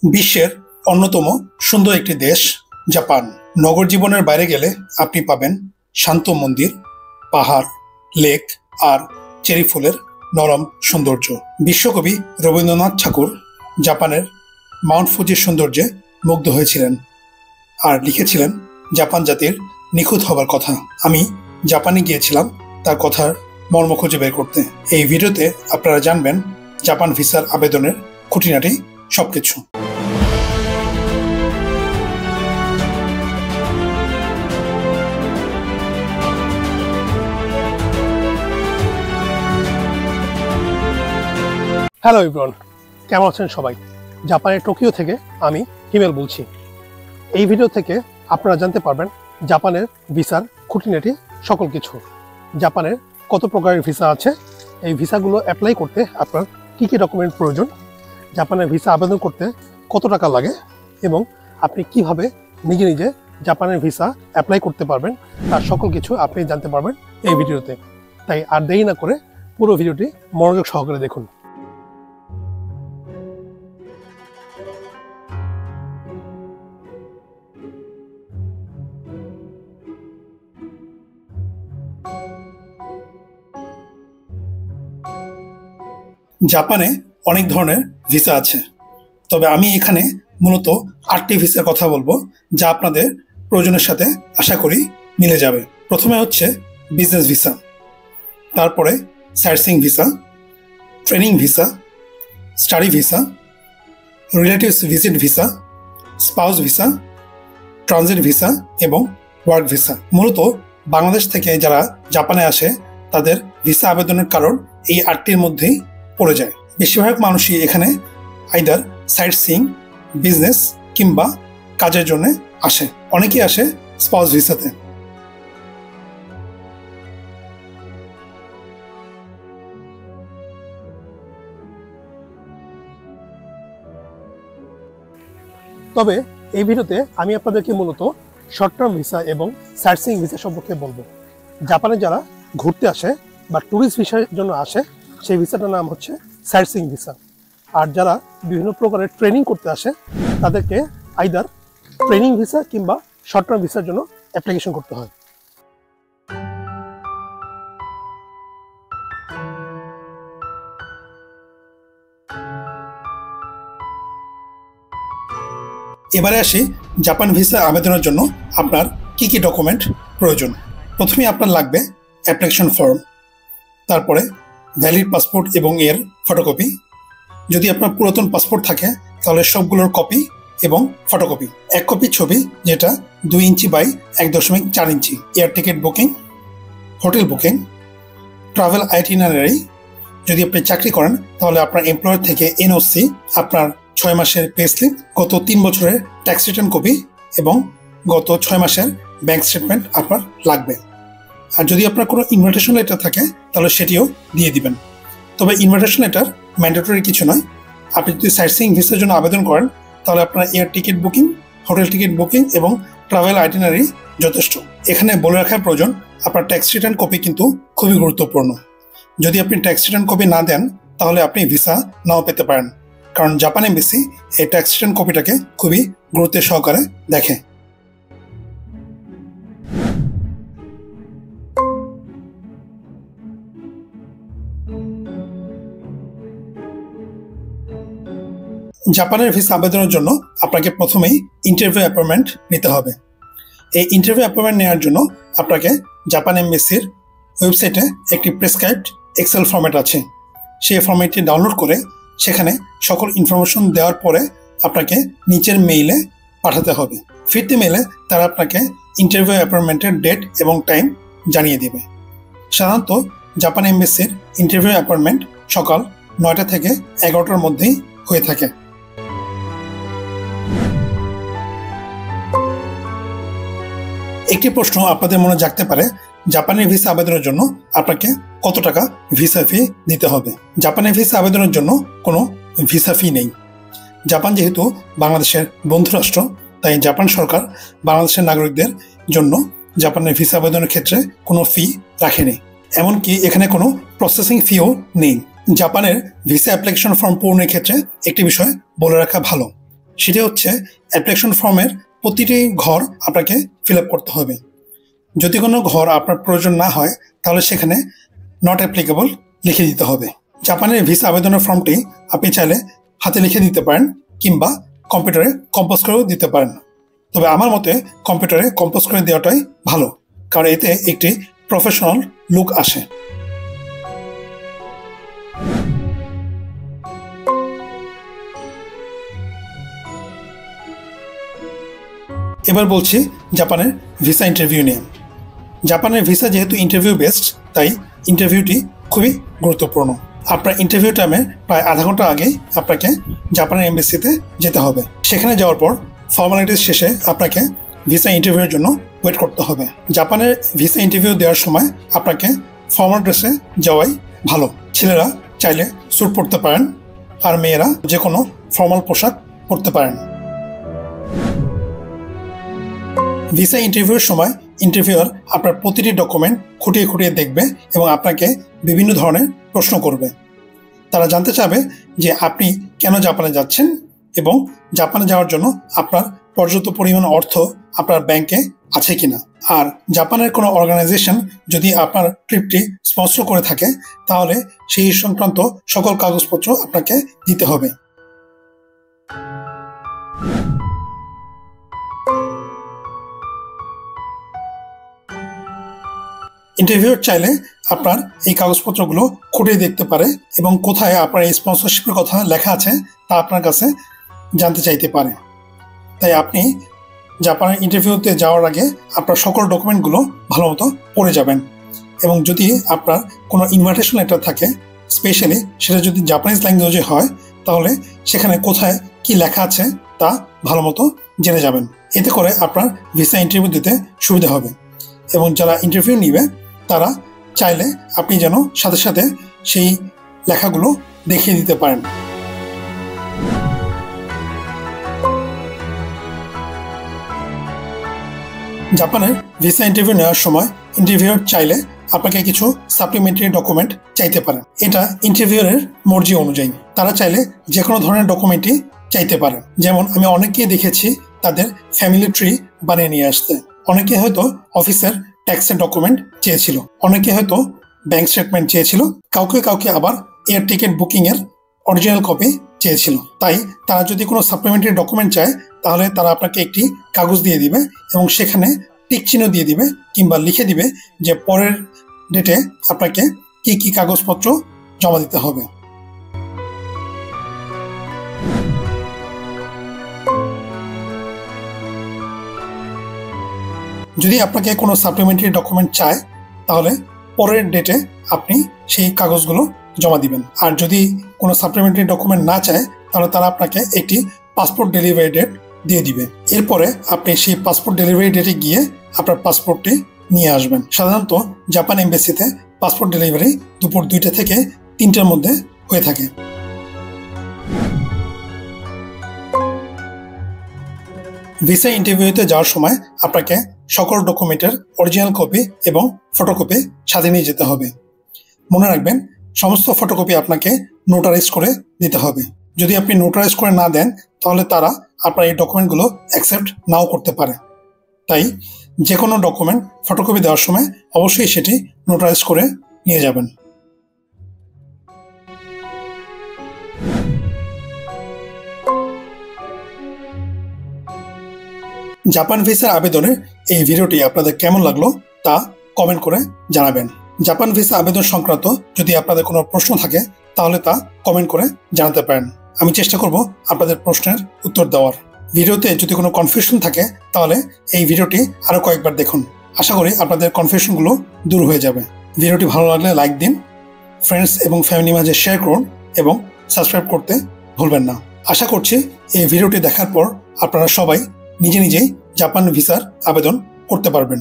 বিশ্বের অন্যতম সুন্দর একটি দেশ জাপান। নগর জীবনের বাইরে গেলে আপনি পাবেন শান্ত মন্দির, পাহাড়, লেক আর চেরি ফুলের নরম সৌন্দর্য। বিশ্বকবি রবীন্দ্রনাথ ঠাকুর জাপানের মাউন্ট ফুজির সৌন্দর্যে মুগ্ধ হয়েছিলেন আর লিখেছিলেন জাপান জাতির নিখুঁত হবার কথা। আমি জাপানে গিয়েছিলাম তার কথার মর্ম খুঁজে বের করতে। এই ভিডিওতে আপনারা জানবেন জাপান ভিসার আবেদনের খুঁটিনাটি সবকিছু। হ্যালো এভরিওয়ান, কেমন আছেন সবাই? জাপানের টোকিও থেকে আমি হিমেল বলছি। এই ভিডিও থেকে আপনারা জানতে পারবেন জাপানের ভিসার খুঁটিনাটি সকল কিছু। জাপানের কত প্রকারের ভিসা আছে, এই ভিসাগুলো অ্যাপ্লাই করতে আপনার কী কী ডকুমেন্ট প্রয়োজন, জাপানের ভিসা আবেদন করতে কত টাকা লাগে এবং আপনি কিভাবে নিজে নিজে জাপানের ভিসা অ্যাপ্লাই করতে পারবেন, তার সকল কিছু আপনি জানতে পারবেন এই ভিডিওতে। তাই আর দেরি না করে পুরো ভিডিওটি মনোযোগ সহকারে দেখুন। জাপানে অনেক ধরনের ভিসা আছে, তবে আমি এখানে মূলত 8টি ভিসার কথা বলবো যা আপনাদের প্রয়োজনের সাথে আশা করি মিলে যাবে। প্রথমে হচ্ছে বিজনেস ভিসা, তারপরে sightseeing visa, training visa, study visa, relatives visit visa, spouse visa, transit visa এবং ওয়ার্ক ভিসা। মূলত বাংলাদেশ থেকে যারা জাপানে আসে তাদের ভিসা আবেদনের কারণ এই 8টির মধ্যেই পড়ে যায়। বেশিরভাগ মানুষই এখানে আইদার সাইটসিইং, বিজনেস কিংবা কাজের জন্য আসে। অনেকেই আসে স্পাউস ভিসাতে। তবে এই ভিডিওতে আমি আপনাদেরকে মূলত শর্ট টার্ম ভিসা এবং সাইটসিইং ভিসা সম্পর্কে বলবো। জাপানে যারা ঘুরতে আসে বা ট্যুরিস্ট ভিসার জন্য আসে সেই ভিসাটার নাম হচ্ছে সাইটসিইং ভিসা। আর যারা বিভিন্ন প্রকারের ট্রেনিং করতে আসে তাদেরকে আইদার ট্রেনিং ভিসা কিংবা শর্ট টার্ম ভিসার জন্য অ্যাপ্লিকেশন করতে হয়। এবারে আসি জাপান ভিসা আবেদনের জন্য আপনার কি কি ডকুমেন্ট প্রয়োজন। প্রথমে আপনার লাগবে অ্যাপ্লিকেশন ফর্ম, তারপরে ভ্যালিড পাসপোর্ট এবং এর ফটোকপি। যদি আপনার পুরাতন পাসপোর্ট থাকে তাহলে সবগুলোর কপি এবং ফটোকপি। 1 কপি ছবি যেটা 2 inch by 1.4 inch. Air ticket booking, hotel booking, travel itinerary. যদি আপনি চাকরি করেন তাহলে আপনার এমপ্লয়ার থেকে এনওসি, আপনার 6 মাসের পে স্লিপ, গত 3 বছরের ট্যাক্স রিটার্ন কপি এবং গত 6 মাসের ব্যাংক স্টেটমেন্ট আপনার লাগবে। আর যদি আপনার কোনো ইনভিটেশন লেটার থাকে তাহলে সেটিও দিয়ে দিবেন। তবে ইনভিটেশন লেটার ম্যান্ডেটরি কিছু নয়। আপনি যদি সাইটসিইং ভিসার জন্য আবেদন করেন তাহলে আপনার air ticket booking, hotel ticket booking এবং ট্রাভেল আইটিনারি যথেষ্ট। এখানে বলে রাখার প্রয়োজন আপনার ট্যাক্স রিটার্ন কপি কিন্তু খুবই গুরুত্বপূর্ণ। যদি আপনি ট্যাক্স রিটার্ন কপি না দেন তাহলে আপনি ভিসা নাও পেতে পারেন, কারণ জাপান এমবেসি এই ট্যাক্স রিটার্ন কপিটাকে খুবই গুরুত্বের সহকারে দেখে। জাপানের ভিসা আবেদনের জন্য আপনাকে প্রথমেই ইন্টারভিউ অ্যাপয়েন্টমেন্ট নিতে হবে। এই ইন্টারভিউ অ্যাপয়েন্টমেন্ট নেওয়ার জন্য আপনাকে জাপান এমবেসির ওয়েবসাইটে একটি প্রেসক্রাইবড এক্সেল ফরম্যাট আছে। সেই ফরম্যাটটি ডাউনলোড করে সেখানে সকল ইনফরমেশন দেওয়ার পরে আপনাকে নিচের মেইলে পাঠাতে হবে। ফিরতি মেইলে তারা আপনাকে ইন্টারভিউ অ্যাপয়েন্টমেন্টের ডেট এবং টাইম জানিয়ে দেবে। সাধারণত জাপান এমবেসির ইন্টারভিউ অ্যাপয়েন্টমেন্ট সকাল 9টা থেকে 11টার মধ্যেই হয়ে থাকে। একটি প্রশ্ন আপনাদের মনে জাগতে পারে, জাপানের ভিসা আবেদনের জন্য আপনাকে কত টাকা ভিসা ফি দিতে হবে? জাপানের ভিসা আবেদনের জন্য কোনো ভিসা ফি নেই। জাপান যেহেতু বাংলাদেশের বন্ধু রাষ্ট্র, তাই জাপান সরকার বাংলাদেশের নাগরিকদের জন্য জাপানের ভিসা আবেদনের ক্ষেত্রে কোনো ফি রাখেনি। এমনকি এখানে কোনো প্রসেসিং ফিও নেই। জাপানের ভিসা অ্যাপ্লিকেশন ফর্ম পূরণের ক্ষেত্রে একটি বিষয় বলে রাখা ভালো, সেটি হচ্ছে অ্যাপ্লিকেশন ফর্মের প্রতিটি ঘর আপনাকে ফিল আপ করতে হবে। যদি কোনো ঘর আপনার প্রয়োজন না হয় তাহলে সেখানে নট অ্যাপ্লিকেবল লিখে দিতে হবে। জাপানের ভিসা আবেদনের ফর্মটি আপনি চাইলে হাতে লিখে দিতে পারেন কিংবা কম্পিউটারে কম্পোজ করেও দিতে পারেন। তবে আমার মতে কম্পিউটারে কম্পোজ করে দেওয়াটাই ভালো, কারণ এতে একটি প্রফেশনাল লুক আসে। এবার বলছি জাপানের ভিসা ইন্টারভিউ নিয়ে। জাপানের ভিসা যেহেতু ইন্টারভিউ বেসড, তাই ইন্টারভিউটি খুবই গুরুত্বপূর্ণ। আপনার ইন্টারভিউ টাইমে প্রায় আধা ঘন্টা আগেই আপনাকে জাপানের এমবেসিতে যেতে হবে। সেখানে যাওয়ার পর ফর্মালিটিস শেষে আপনাকে ভিসা ইন্টারভিউর জন্য ওয়েট করতে হবে। জাপানের ভিসা ইন্টারভিউ দেওয়ার সময় আপনাকে ফর্মাল ড্রেসে যাওয়াই ভালো। ছেলেরা চাইলে স্যুট পরতে পারেন, আর মেয়েরা যে কোনো ফর্মাল পোশাক পরতে পারেন। ভিসা ইন্টারভিউর সময় ইন্টারভিউয়ার আপনার প্রতিটি ডকুমেন্ট খুঁটিয়ে খুঁটিয়ে দেখবে এবং আপনাকে বিভিন্ন ধরনের প্রশ্ন করবে। তারা জানতে চাবে যে আপনি কেন জাপানে যাচ্ছেন এবং জাপানে যাওয়ার জন্য আপনার পর্যাপ্ত পরিমাণ অর্থ আপনার ব্যাংকে আছে কিনা। আর জাপানের কোনো অর্গানাইজেশন যদি আপনার ট্রিপটি স্পন্সর করে থাকে তাহলে সেই সংক্রান্ত সকল কাগজপত্র আপনাকে দিতে হবে। ইন্টারভিউয়ার চাইলে আপনার এই কাগজপত্রগুলো খুঁটিয়ে দেখতে পারে এবং কোথায় আপনার এই স্পন্সরশিপের কথা লেখা আছে তা আপনার কাছে জানতে চাইতে পারে। তাই আপনি জাপানের ইন্টারভিউতে যাওয়ার আগে আপনার সকল ডকুমেন্টগুলো ভালো মতো পড়ে যাবেন এবং যদি আপনার কোনো ইনভাইটেশন লেটার থাকে, স্পেশালি সেটা যদি জাপানিজ ল্যাঙ্গুয়েজে হয়, তাহলে সেখানে কোথায় কি লেখা আছে তা ভালো মতো জেনে যাবেন। এতে করে আপনার ভিসা ইন্টারভিউ দিতে সুবিধা হবে এবং যারা ইন্টারভিউ নিবে তারা চাইলে আপনি যেন সাথে সাথে সেই লেখাগুলো দেখিয়ে দিতে পারেন। জাপানের ভিসা ইন্টারভিউ নেওয়ার সময় ইন্টারভিউয়ার চাইলে আপনাকে কিছু সাপ্লিমেন্টারি ডকুমেন্ট চাইতে পারেন। এটা ইন্টারভিউয়ারের মর্জি অনুযায়ী তারা চাইলে যে কোনো ধরনের ডকুমেন্টই চাইতে পারেন। যেমন আমি অনেকেই দেখেছি তাদের ফ্যামিলি ট্রি বানিয়ে নিয়ে আসতে। অনেকে হয়তো অফিসের ট্যাক্সের ডকুমেন্ট চেয়েছিল, অনেকে হয়তো ব্যাংক স্টেটমেন্ট চেয়েছিল, কাউকে আবার এয়ার টিকিট বুকিংয়ের অরিজিনাল কপি চেয়েছিল। তাই তারা যদি কোনো সাপ্লিমেন্টারি ডকুমেন্ট চায় তাহলে তারা আপনাকে একটি কাগজ দিয়ে দিবে এবং সেখানে টিক চিহ্ন দিয়ে দিবে কিংবা লিখে দিবে যে পরের ডেটে আপনাকে কি কি কাগজপত্র জমা দিতে হবে। যদি আপনাকে কোনো সাপ্লিমেন্টারি ডকুমেন্ট চায় তাহলে পরের ডেটে আপনি সেই কাগজগুলো জমা দিবেন। আর যদি কোনো সাপ্লিমেন্টারি ডকুমেন্ট না চায় তাহলে তারা আপনাকে একটি পাসপোর্ট ডেলিভারি ডেট দিয়ে দিবে। এরপরে আপনি সেই পাসপোর্ট ডেলিভারি ডেটে গিয়ে আপনার পাসপোর্টটি নিয়ে আসবেন। সাধারণত জাপান এমবেসিতে পাসপোর্ট ডেলিভারি দুপুর 2টা থেকে 3টার মধ্যে হয়ে থাকে। ভিসা ইন্টারভিউতে যাওয়ার সময় আপনাকে সকল ডকুমেন্টের অরিজিনাল কপি এবং ফটোকপি সাথে নিয়ে যেতে হবে। মনে রাখবেন সমস্ত ফটোকপি আপনাকে নোটারাইজ করে দিতে হবে। যদি আপনি নোটারাইজ করে না দেন তাহলে তারা আপনার এই ডকুমেন্টগুলো অ্যাকসেপ্ট নাও করতে পারে। তাই যে কোনো ডকুমেন্ট ফটোকপি দেওয়ার সময় অবশ্যই সেটি নোটারাইজ করে নিয়ে যাবেন। জাপান ভিসার আবেদনের এই ভিডিওটি আপনাদের কেমন লাগলো তা কমেন্ট করে জানাবেন। জাপান ভিসা আবেদন সংক্রান্ত যদি আপনাদের কোনো প্রশ্ন থাকে তাহলে তা কমেন্ট করে জানাতে পারেন। আমি চেষ্টা করব আপনাদের প্রশ্নের উত্তর দেওয়ার। ভিডিওতে যদি কোনো কনফিউশন থাকে তাহলে এই ভিডিওটি আরও কয়েকবার দেখুন। আশা করি আপনাদের কনফিউশনগুলো দূর হয়ে যাবে। ভিডিওটি ভালো লাগলে লাইক দিন, ফ্রেন্ডস এবং ফ্যামিলির মাঝে শেয়ার করুন এবং সাবস্ক্রাইব করতে ভুলবেন না। আশা করছি এই ভিডিওটি দেখার পর আপনারা সবাই নিজে নিজেই জাপান ভিসার আবেদন করতে পারবেন।